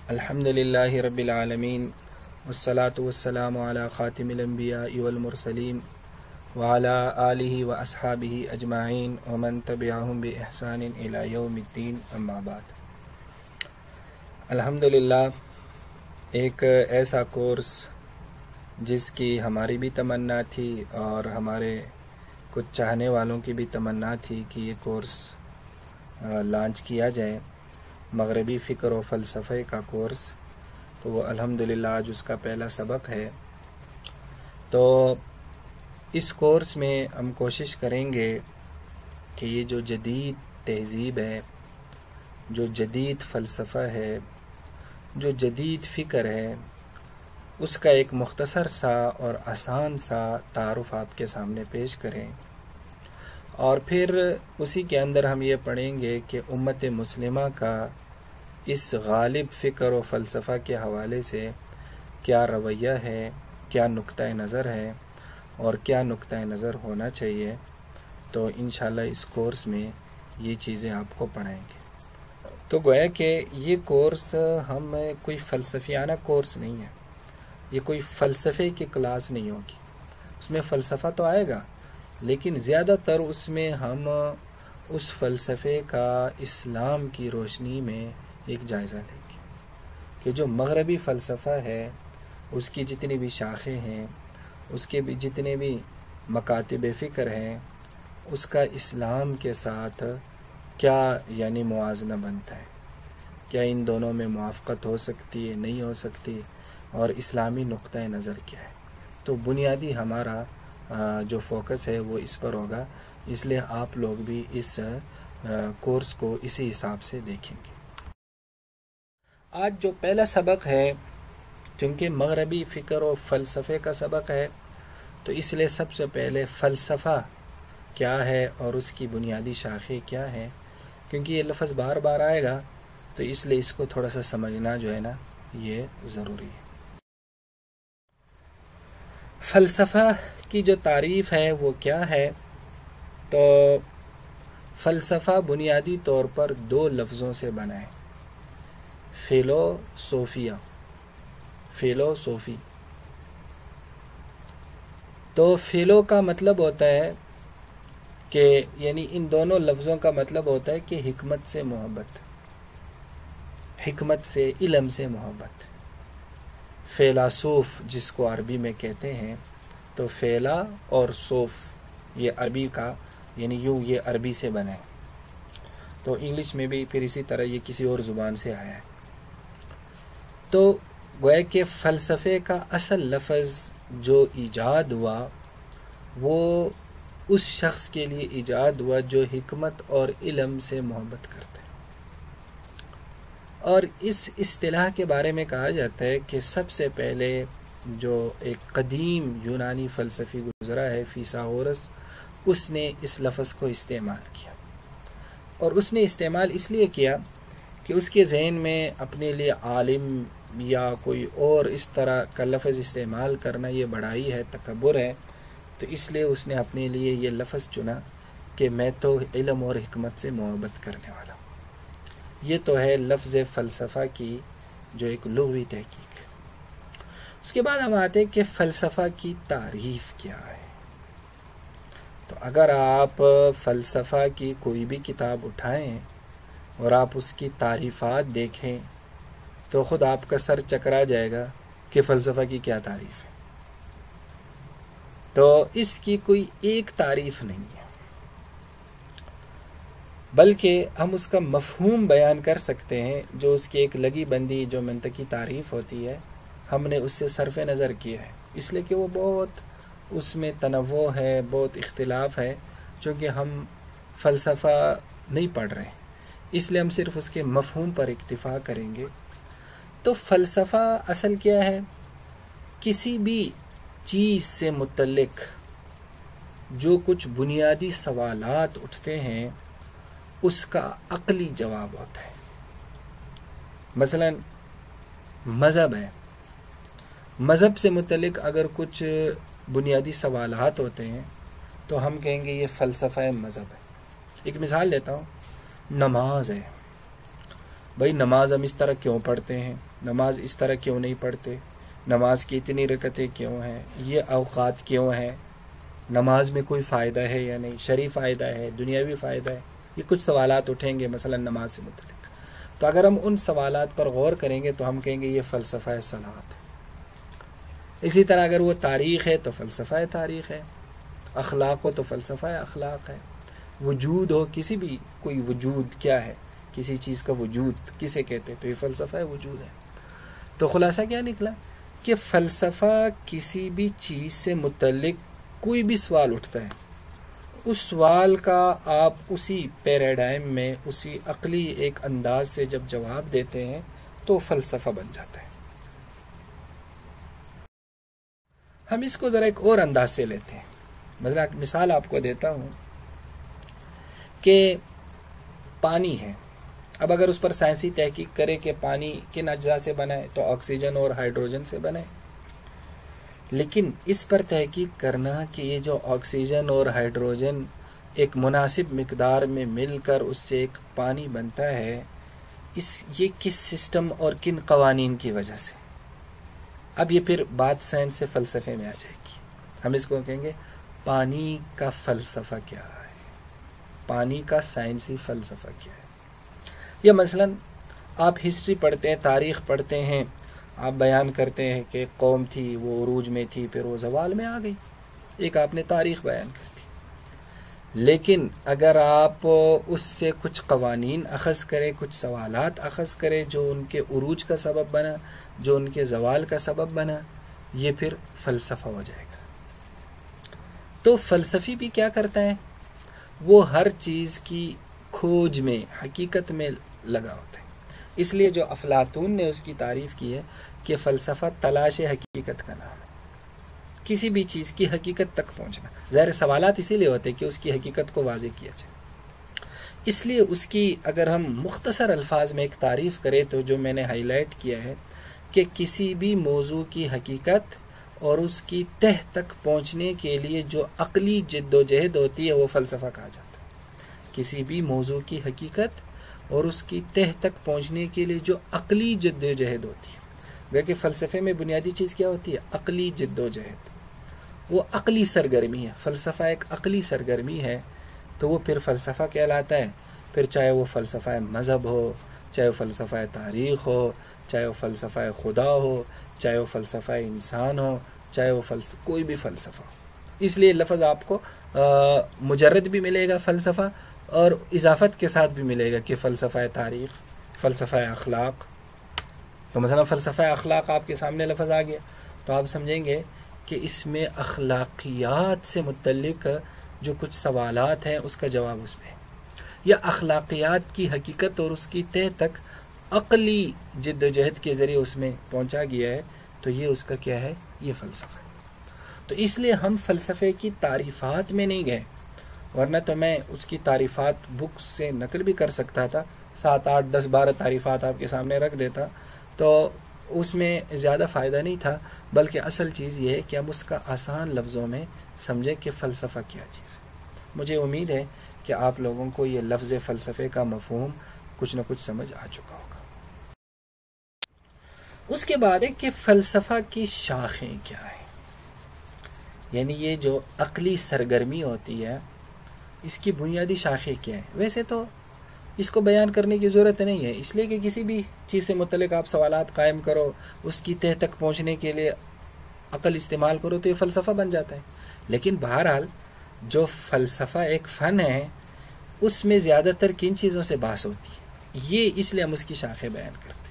الحمدللہ رب العالمین والصلاة والسلام علی خاتم الانبیاء والمرسلین وعلی آلہ واصحابہ اجمعین ومن تبعہم بإحسان الی یوم الدین اما بعد۔ الحمدللہ ایک ایسا کورس جس کی ہماری بھی تمنا تھی اور ہمارے کچھ چاہنے والوں کی بھی تمنا تھی کہ یہ کورس لانچ کیا جائے، مغربی فکر و فلسفے کا کورس، تو وہ الحمدللہ آج اس کا پہلا سبق ہے۔ تو اس کورس میں ہم کوشش کریں گے کہ یہ جو جدید تہذیب ہے، جو جدید فلسفہ ہے، جو جدید فکر ہے، اس کا ایک مختصر سا اور آسان سا تعارف آپ کے سامنے پیش کریں، اور پھر اسی کے اندر ہم یہ پڑھیں گے کہ امت مسلمہ کا اس غالب فکر و فلسفہ کے حوالے سے کیا رویہ ہے، کیا نقطہ نظر ہے اور کیا نقطہ نظر ہونا چاہیے۔ تو انشاءاللہ اس کورس میں یہ چیزیں آپ کو پڑھائیں گے۔ تو گویا کہ یہ کورس ہم کوئی فلسفیانہ کورس نہیں ہے، یہ کوئی فلسفے کی کلاس نہیں ہوگی۔ اس میں فلسفہ تو آئے گا، لیکن زیادہ تر اس میں ہم اس فلسفے کا اسلام کی روشنی میں ایک جائزہ لیں گے کہ جو مغربی فلسفہ ہے، اس کی جتنی بھی شاخیں ہیں، اس کے بھی جتنے بھی مکاتب فکر ہیں، اس کا اسلام کے ساتھ کیا یعنی موازنہ بنتا ہے، کیا ان دونوں میں موافقت ہو سکتی ہے، نہیں ہو سکتی، اور اسلامی نقطہ نظر کیا ہے۔ تو بنیادی ہمارا جو فوکس ہے وہ اس پر ہوگا، اس لیے آپ لوگ بھی اس کورس کو اسی حساب سے دیکھیں گے۔ آج جو پہلا سبق ہے، کیونکہ مغربی فکر و فلسفے کا سبق ہے، تو اس لیے سب سے پہلے فلسفہ کیا ہے اور اس کی بنیادی شاخیں کیا ہیں، کیونکہ یہ لفظ بار بار آئے گا، تو اس لیے اس کو تھوڑا سا سمجھنا جو ہے نا یہ ضروری ہے۔ فلسفہ کی جو تعریف ہے وہ کیا ہے؟ تو فلسفہ بنیادی طور پر دو لفظوں سے بنا ہے، فیلوسوفی۔ تو فیلو کا مطلب ہوتا ہے کہ یعنی ان دونوں لفظوں کا مطلب ہوتا ہے کہ حکمت سے محبت، حکمت سے، علم سے محبت۔ فیلاسوف جس کو عربی میں کہتے ہیں، تو فیلا اور صوف یہ عربی کا یعنی یوں یہ عربی سے بنا ہے، تو انگلش میں بھی پھر اسی طرح یہ کسی اور زبان سے آیا ہے۔ تو گویا کہ فلسفے کا اصل لفظ جو ایجاد ہوا وہ اس شخص کے لیے ایجاد ہوا جو حکمت اور علم سے محبت کرتا ہے۔ اور اس اصطلاح کے بارے میں کہا جاتا ہے کہ سب سے پہلے جو ایک قدیم یونانی فلسفی گزرا ہے فیثاغورس، اس نے اس لفظ کو استعمال کیا، اور اس نے استعمال اس لیے کیا کہ اس کے ذہن میں اپنے لیے عالم یا کوئی اور اس طرح کا لفظ استعمال کرنا یہ بڑائی ہے، تکبر ہے، تو اس لیے اس نے اپنے لیے یہ لفظ چنا کہ میں تو علم اور حکمت سے محبت کرنے والا ہوں۔ یہ تو ہے لفظ فلسفہ کی جو ایک لغوی تحقیق ہے۔ اس کے بعد ہم آتے ہیں کہ فلسفہ کی تعریف کیا ہے۔ تو اگر آپ فلسفہ کی کوئی بھی کتاب اٹھائیں اور آپ اس کی تعریفات دیکھیں تو خود آپ کا سر چکرا جائے گا کہ فلسفہ کی کیا تعریف ہے۔ تو اس کی کوئی ایک تعریف نہیں ہے، بلکہ ہم اس کا مفہوم بیان کر سکتے ہیں، جو اس کی ایک لگی بندی جو منطقی تعریف ہوتی ہے، ہم نے اس سے صرف نظر کیا ہے، اس لیے کہ وہ بہت اس میں تنوع ہے، بہت اختلاف ہے، چونکہ ہم فلسفہ نہیں پڑھ رہے ہیں، اس لیے ہم صرف اس کے مفہوم پر اکتفا کریں گے۔ تو فلسفہ اصل کیا ہے؟ کسی بھی چیز سے متعلق جو کچھ بنیادی سوالات اٹھتے ہیں اس کا عقلی جواب ہوتا ہے۔ مثلا مذہب ہے، مذہب سے متعلق اگر کچھ بنیادی سوالات ہوتے ہیں تو ہم کہیں گے یہ فلسفہ مذہب ہے۔ ایک مثال دیتا ہوں، نماز ہے، بھائی نماز ہم اس طرح کیوں پڑھتے ہیں، نماز اس طرح کیوں نہیں پڑھتے، نماز کی اتنی رکعتیں کیوں ہیں، یہ اوقات کیوں ہیں، نماز میں کوئی فائدہ ہے یا نہیں، شرعی فائدہ ہے، دنیاوی فائدہ ہے، یہ کچھ سوالات اٹھیں گے مثلا نماز سے متعلق. تو اگر ہم ان سوالات پر غور کریں گے تو ہم کہیں گے یہ فلسفہ صلاۃ ہے. اسی طرح اگر وہ تاریخ ہے تو فلسفہ تاریخ ہے، اخلاق ہو تو فلسفہ اخلاق ہے، وجود ہو کسی بھی کوئی وجود کیا ہے، کسی چیز کا وجود کسے کہتے ہیں تو یہ فلسفہ وجود ہے. تو خلاصہ کیا نکلا کہ فلسفہ کسی بھی چیز سے متعلق کوئی بھی سوال اٹھتا ہے، اس سوال کا آپ اسی پیراڈائم میں اسی عقلی ایک انداز سے جب جواب دیتے ہیں تو فلسفہ بن جاتا ہے. ہم اس کو ذرا ایک اور انداز سے لیتے ہیں. مثال آپ کو دیتا ہوں کہ پانی ہے. اب اگر اس پر سائنسی تحقیق کرے کہ پانی کن اجزاء سے بنا ہے تو آکسیجن اور ہائیڈروجن سے بنا ہے، لیکن اس پر تحقیق کرنا کہ یہ جو آکسیجن اور ہائیڈروجن ایک مناسب مقدار میں مل کر اس سے ایک پانی بنتا ہے، یہ کس سسٹم اور کن قوانین کی وجہ سے. اب یہ پھر بات سائنس سے فلسفے میں آ جائے گی. ہم اس کو کہیں گے پانی کا فلسفہ کیا ہے، پانی کا سائنسی فلسفہ کیا ہے. یا مثلا آپ ہسٹری پڑھتے ہیں، تاریخ پڑھتے ہیں، آپ بیان کرتے ہیں کہ قوم تھی وہ عروج میں تھی پھر وہ زوال میں آ گئی، ایک آپ نے تاریخ بیان کر دی. لیکن اگر آپ اس سے کچھ قوانین اخذ کریں، کچھ سوالات اخذ کریں جو ان کے عروج کا سبب بنا، جو ان کے زوال کا سبب بنا، یہ پھر فلسفہ ہو جائے گا. تو فلسفی بھی کیا کرتا ہے، وہ ہر چیز کی کھوج میں حقیقت میں لگا ہوتا ہے. اس لیے جو افلاطون نے اس کی تعریف کی ہے کہ فلسفہ تلاش حقیقت کا نام ہے، کسی بھی چیز کی حقیقت تک پہنچنا. ظاہر سوالات اسی لیے ہوتے ہیں کہ اس کی حقیقت کو واضح کیا جائے. اس لیے اس کی اگر ہم مختصر الفاظ میں ایک تعریف کریں تو جو میں نے ہائی لائٹ کیا ہے کہ کسی بھی موضوع کی حقیقت اور اس کی تہ تک پہنچنے کے لیے جو عقلی جد و جہد ہوتی ہے وہ فلسفہ کہا جاتا ہے. کسی بھی موضوع کی حقیقت اور اس کی تہ تک پہنچنے کے لیے جو عقلی جد و جہد ہوتی ہے. کہ فلسفے میں بنیادی چیز کیا ہوتی ہے، عقلی جد و جہد، وہ عقلی سرگرمی ہے. فلسفہ ایک عقلی سرگرمی ہے تو وہ پھر فلسفہ کہلاتا ہے. پھر چاہے وہ فلسفہ مذہب ہو، چاہے وہ فلسفہ تاریخ ہو، چاہے وہ فلسفہ خدا ہو، چاہے وہ فلسفہ انسان ہو، چاہے وہ کوئی بھی فلسفہ. اس لیے لفظ آپ کو مجرد بھی ملے گا فلسفہ اور اضافت کے ساتھ بھی ملے گا کہ فلسفہ تاریخ، فلسفہ اخلاق. تو مثلا فلسفہ اخلاق آپ کے سامنے لفظ آ گیا تو آپ سمجھیں گے کہ اس میں اخلاقیات سے متعلق جو کچھ سوالات ہیں اس کا جواب اس میں ہے، یا اخلاقیات کی حقیقت اور اس کی تہ تک عقلی جد و جہد کے ذریعے اس میں پہنچا گیا ہے. تو یہ اس کا کیا ہے، یہ فلسفہ ہے. تو اس لیے ہم فلسفے کی تعریفات میں نہیں گئے، ورنہ تو میں اس کی تعریفات بک سے نقل بھی کر سکتا تھا، 7 8 10 12 تعریفات آپ کے سامنے رکھ دیتا، تو اس میں زیادہ فائدہ نہیں تھا. بلکہ اصل چیز یہ ہے کہ ہم اس کا آسان لفظوں میں سمجھیں کہ فلسفہ کیا چیز ہے. مجھے امید ہے کہ آپ لوگوں کو یہ لفظ فلسفے کا مفہوم کچھ نہ کچھ سمجھ آ چکا ہوگا. اس کے بعد ہے کہ فلسفہ کی شاخیں کیا ہیں، یعنی یہ جو عقلی سرگرمی ہوتی ہے اس کی بنیادی شاخیں کیا ہیں. ویسے تو اس کو بیان کرنے کی ضرورت نہیں ہے، اس لیے کہ کسی بھی چیز سے متعلق آپ سوالات قائم کرو، اس کی تہ تک پہنچنے کے لیے عقل استعمال کرو تو یہ فلسفہ بن جاتا ہے. لیکن بہرحال جو فلسفہ ایک فن ہے اس میں زیادہ تر کن چیزوں سے بحث ہوتی ہے، یہ اس لیے ہم اس کی شاخیں بیان کرتے ہیں.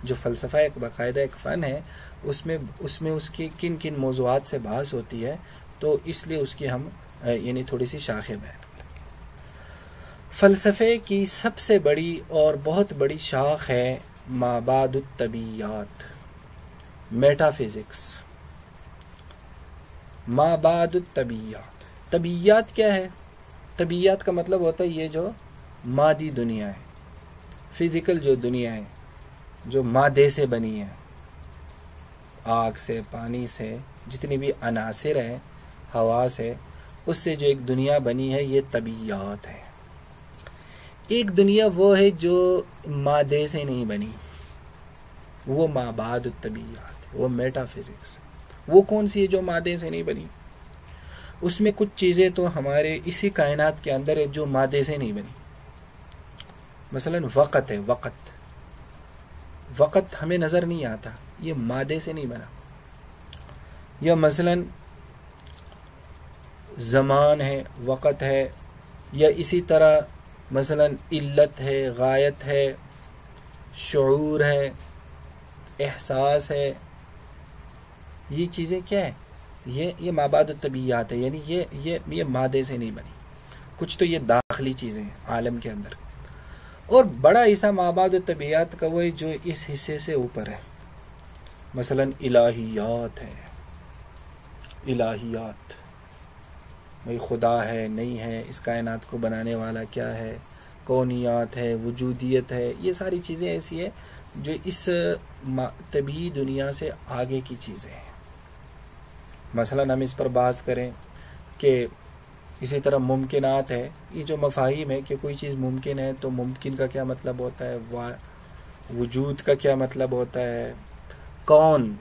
جو فلسفہ ایک باقاعدہ ایک فن ہے اس میں اس کی کن کن موضوعات سے بحث ہوتی ہے، تو اس لیے اس کی ہم یعنی تھوڑی سی شاخیں بیان کرتے ہیں. فلسفے کی سب سے بڑی اور بہت بڑی شاخ ہے مابعد الطبیعیات، میٹا فزکس. مابعد الطبیعیات، طبیعیات کیا ہے؟ طبیعیات کا مطلب ہوتا ہے یہ جو مادی دنیا ہے، فزیکل جو دنیا ہے، جو مادے سے بنی ہے، آگ سے، پانی سے، جتنی بھی عناصر ہیں، ہوا سے، اس سے جو ایک دنیا بنی ہے یہ طبیعیات ہے. ایک دنیا وہ ہے جو مادے سے نہیں بنی، وہ مابعد الطبیعات ہے، وہ میٹا فزکس ہے۔ وہ کون سی ہے جو مادے سے نہیں بنی؟ اس میں کچھ چیزیں تو ہمارے اسی کائنات کے اندر ہے جو مادے سے نہیں بنی۔ مثلا وقت ہے، وقت ہمیں نظر نہیں آتا، یہ مادے سے نہیں بنا۔ یا مثلا زمان ہے، وقت ہے، یا اسی طرح مثلا علت ہے، غایت ہے، شعور ہے، احساس ہے، یہ چیزیں کیا ہے؟ یہ مابعد الطبیعات ہے، یعنی یہ مادے سے نہیں بنی۔ کچھ تو یہ داخلی چیزیں ہیں عالم کے اندر، اور بڑا حصہ مابعد الطبیعات کا وہ ہے جو اس حصے سے اوپر ہے۔ مثلا الہیات ہے، الہیات بھئی خدا ہے نہیں ہے، اس کائنات کو بنانے والا کیا ہے، کونیات ہے، وجودیت ہے، یہ ساری چیزیں ایسی ہیں جو اس طبعی دنیا سے آگے کی چیزیں ہیں۔ مثلا ہم اس پر بحث کریں کہ اسی طرح ممکنات ہے، یہ جو مفاہیم ہے کہ کوئی چیز ممکن ہے تو ممکن کا کیا مطلب ہوتا ہے، وجود کا کیا مطلب ہوتا ہے، کون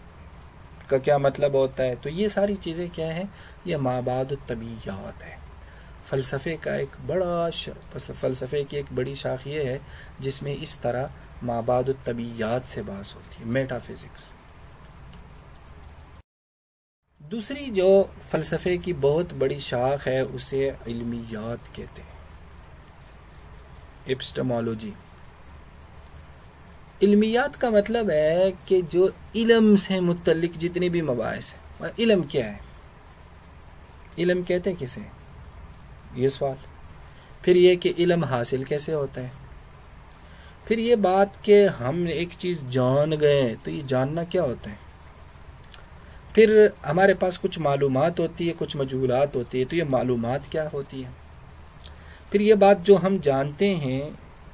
کا کیا مطلب ہوتا ہے، تو یہ ساری چیزیں کیا ہیں؟ یہ مابعد الطبیعات ہے۔ فلسفے کا ایک بڑا فلسفے کی ایک بڑی شاخ یہ ہے جس میں اس طرح مابعد الطبیعات سے بحث ہوتی ہے، میٹا فزکس۔ دوسری جو فلسفے کی بہت بڑی شاخ ہے اسے علمیات کہتے ہیں، ایپسٹمولوجی۔ علمیات کا مطلب ہے کہ جو علم سے متعلق جتنے بھی مباحث ہیں۔ علم کیا ہے؟ علم کہتے ہیں کسے؟ یہ سوال۔ پھر یہ کہ علم حاصل کیسے ہوتا ہے؟ پھر یہ بات کہ ہم ایک چیز جان گئے تو یہ جاننا کیا ہوتا ہے؟ پھر ہمارے پاس کچھ معلومات ہوتی ہے، کچھ مجہولات ہوتی ہے، تو یہ معلومات کیا ہوتی ہے؟ پھر یہ بات جو ہم جانتے ہیں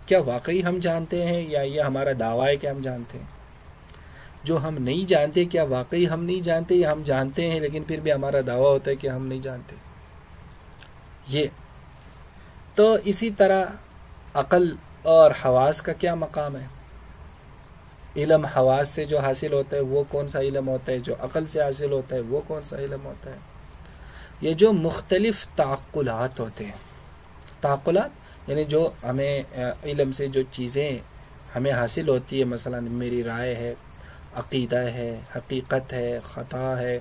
کیا واقعی ہم جانتے ہیں یا یہ ہمارا دعویٰ ہے کہ ہم جانتے ہیں؟ جو ہم نہیں جانتے کیا واقعی ہم نہیں جانتے یا ہم جانتے ہیں لیکن پھر بھی ہمارا دعویٰ ہوتا ہے کہ ہم نہیں جانتے؟ یہ تو اسی طرح عقل اور حواس کا کیا مقام ہے؟ علم حواس سے جو حاصل ہوتا ہے وہ کون سا علم ہوتا ہے؟ جو عقل سے حاصل ہوتا ہے وہ کون سا علم ہوتا ہے؟ یہ جو مختلف تعقلات ہوتے ہیں، تعقلات یعنی جو ہمیں علم سے جو چیزیں ہمیں حاصل ہوتی ہے، مثلا میری رائے ہے، عقیدہ ہے، حقیقت ہے، خطا ہے،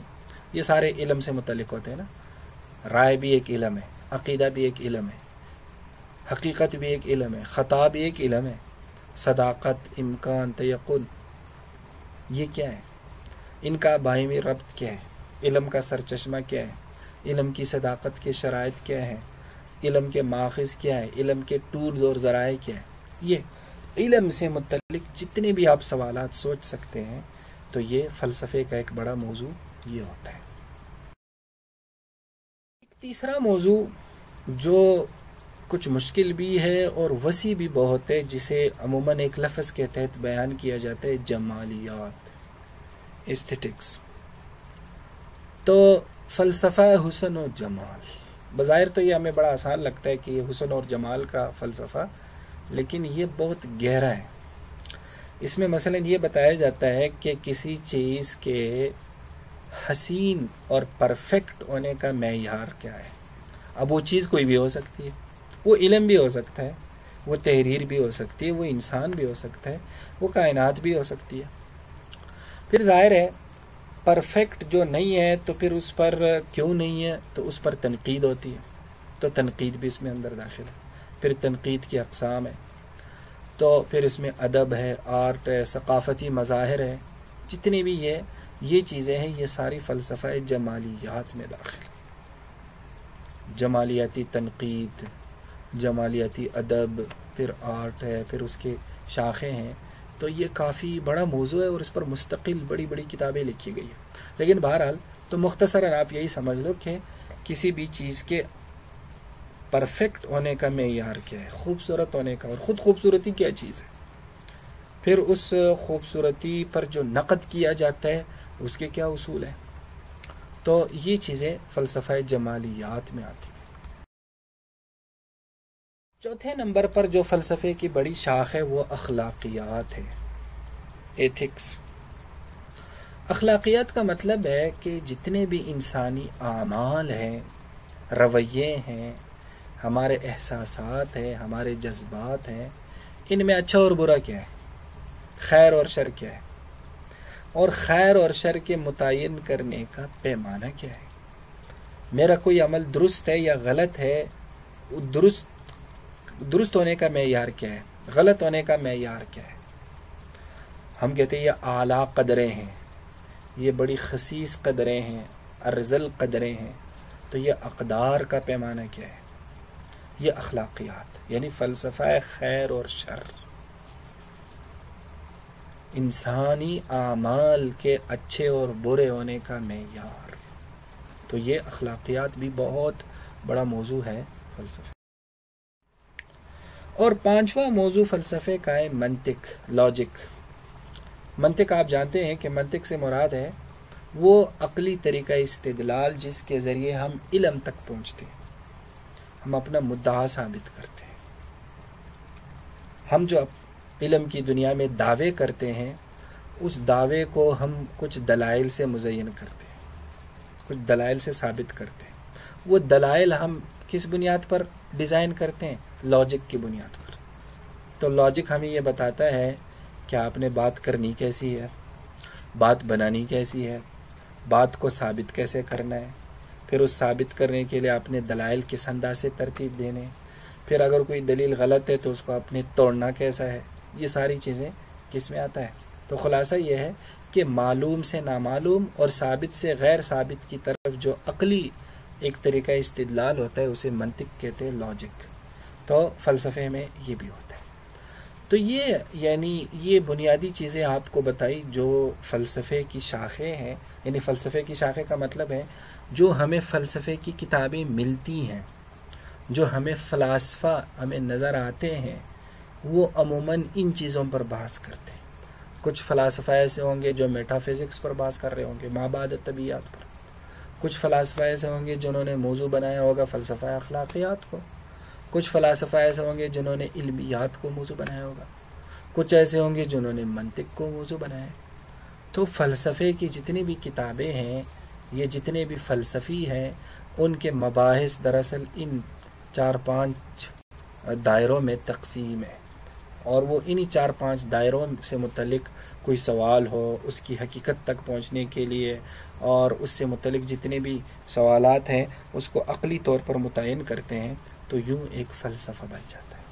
یہ سارے علم سے متعلق ہوتے ہیں نا۔ رائے بھی ایک علم ہے، عقیدہ بھی ایک علم ہے، حقیقت بھی ایک علم ہے، خطا بھی ایک علم ہے، صداقت، امکان، تیقن، یہ کیا ہے؟ ان کا باہمی ربط کیا ہے؟ علم کا سرچشمہ کیا ہے؟ علم کی صداقت کے شرائط کیا ہیں؟ علم کے ماخذ کیا ہے؟ علم کے ٹولز اور ذرائع کیا ہے؟ یہ علم سے متعلق جتنے بھی آپ سوالات سوچ سکتے ہیں تو یہ فلسفے کا ایک بڑا موضوع یہ ہوتا ہے۔ ایک تیسرا موضوع جو کچھ مشکل بھی ہے اور وسیع بھی بہت ہے، جسے عموماً ایک لفظ کے تحت بیان کیا جاتا ہے، جمالیات، ایستھیٹکس۔ تو فلسفہ حسن و جمال، بظاہر تو یہ ہمیں بڑا آسان لگتا ہے کہ یہ حسن اور جمال کا فلسفہ، لیکن یہ بہت گہرا ہے۔ اس میں مثلا یہ بتایا جاتا ہے کہ کسی چیز کے حسین اور پرفیکٹ ہونے کا معیار کیا ہے۔ اب وہ چیز کوئی بھی ہو سکتی ہے، وہ علم بھی ہو سکتا ہے، وہ تحریر بھی ہو سکتی ہے، وہ انسان بھی ہو سکتا ہے، وہ کائنات بھی ہو سکتی ہے۔ پھر ظاہر ہے پرفیکٹ جو نہیں ہے تو پھر اس پر کیوں نہیں ہے تو اس پر تنقید ہوتی ہے، تو تنقید بھی اس میں اندر داخل ہے۔ پھر تنقید کی اقسام ہے، تو پھر اس میں ادب ہے، آرٹ ہے، ثقافتی مظاہر ہے، جتنی بھی یہ چیزیں ہیں یہ ساری فلسفہ جمالیات میں داخل ہیں۔ جمالیاتی تنقید، جمالیاتی ادب، پھر آرٹ ہے، پھر اس کے شاخیں ہیں، تو یہ کافی بڑا موضوع ہے اور اس پر مستقل بڑی بڑی کتابیں لکھی گئی ہیں۔ لیکن بہرحال تو مختصراً آپ یہی سمجھ لو کہ کسی بھی چیز کے پرفیکٹ ہونے کا معیار کیا ہے، خوبصورت ہونے کا، اور خود خوبصورتی کیا چیز ہے، پھر اس خوبصورتی پر جو نقد کیا جاتا ہے اس کے کیا اصول ہیں، تو یہ چیزیں فلسفہ جمالیات میں آتی ہیں۔ چوتھے نمبر پر جو فلسفے کی بڑی شاخ ہے وہ اخلاقیات ہے، ایتھکس۔ اخلاقیات کا مطلب ہے کہ جتنے بھی انسانی اعمال ہیں، رویے ہیں، ہمارے احساسات ہیں، ہمارے جذبات ہیں، ان میں اچھا اور برا کیا ہے، خیر اور شر کیا ہے، اور خیر اور شر کے متعین کرنے کا پیمانہ کیا ہے۔ میرا کوئی عمل درست ہے یا غلط ہے، درست ہونے کا معیار کیا ہے، غلط ہونے کا معیار کیا ہے۔ ہم کہتے ہیں یہ اعلیٰ قدریں ہیں، یہ بڑی خسیس قدریں ہیں، ارذل قدریں ہیں، تو یہ اقدار کا پیمانہ کیا ہے، یہ اخلاقیات یعنی فلسفہ خیر اور شر، انسانی اعمال کے اچھے اور برے ہونے کا معیار۔ تو یہ اخلاقیات بھی بہت بڑا موضوع ہے فلسفے۔ اور پانچواں موضوع فلسفے کا ہے منطق، لاجک۔ منطق آپ جانتے ہیں کہ منطق سے مراد ہے وہ عقلی طریقہ استدلال جس کے ذریعے ہم علم تک پہنچتے ہیں، ہم اپنا مدعا ثابت کرتے ہیں۔ ہم جو علم کی دنیا میں دعوے کرتے ہیں، اس دعوے کو ہم کچھ دلائل سے مزین کرتے ہیں، کچھ دلائل سے ثابت کرتے ہیں۔ وہ دلائل ہم کس بنیاد پر ڈیزائن کرتے ہیں؟ لاجک کی بنیاد پر۔ تو لاجک ہمیں یہ بتاتا ہے کہ آپ نے بات کرنی کیسی ہے، بات بنانی کیسی ہے، بات کو ثابت کیسے کرنا ہے، پھر اس ثابت کرنے کے لیے آپ نے دلائل کس انداز سے ترتیب دینے، پھر اگر کوئی دلیل غلط ہے تو اس کو آپ نے توڑنا کیسا ہے۔ یہ ساری چیزیں کس میں آتا ہے؟ تو خلاصہ یہ ہے کہ معلوم سے نامعلوم اور ثابت سے غیر ثابت کی طرف جو عقلی ایک طریقہ استدلال ہوتا ہے اسے منطق کہتے ہیں، لاجک۔ تو فلسفے میں یہ بھی ہوتا ہے۔ تو یہ بنیادی چیزیں آپ کو بتائی جو فلسفے کی شاخیں ہیں، یعنی فلسفے کی شاخیں کا مطلب ہے جو ہمیں فلسفے کی کتابیں ملتی ہیں، جو ہمیں فلاسفہ ہمیں نظر آتے ہیں، وہ عموماً ان چیزوں پر بحث کرتے ہیں۔ کچھ فلاسفہ ایسے ہوں گے جو میٹا فزکس پر بحث کر رہے ہوں گے، مابعد طبیعیات پر۔ کچھ فلاسفہ ایسے ہوں گے جنہوں نے موضوع بنایا ہوگا فلسفہ اخلاقیات کو۔ کچھ فلاسفہ ایسے ہوں گے جنہوں نے علمیات کو موضوع بنایا ہوگا۔ کچھ ایسے ہوں گے جنہوں نے منطق کو موضوع بنایا۔ تو فلسفے کی جتنی بھی کتابیں ہیں، یہ جتنے بھی فلسفی ہیں، ان کے مباحث دراصل ان 4-5 دائروں میں تقسیم ہے، اور وہ انہی 4-5 دائروں سے متعلق کوئی سوال ہو اس کی حقیقت تک پہنچنے کے لیے، اور اس سے متعلق جتنے بھی سوالات ہیں اس کو عقلی طور پر متعین کرتے ہیں، تو یوں ایک فلسفہ بن جاتا ہے۔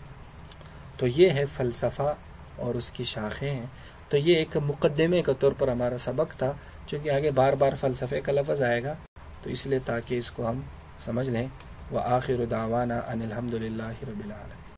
تو یہ ہے فلسفہ اور اس کی شاخیں ہیں۔ تو یہ ایک مقدمے کے طور پر ہمارا سبق تھا، چونکہ آگے بار بار فلسفے کا لفظ آئے گا، تو اس لیے تاکہ اس کو ہم سمجھ لیں۔ وآخر دعوانا ان الحمد للہ رب العالمین۔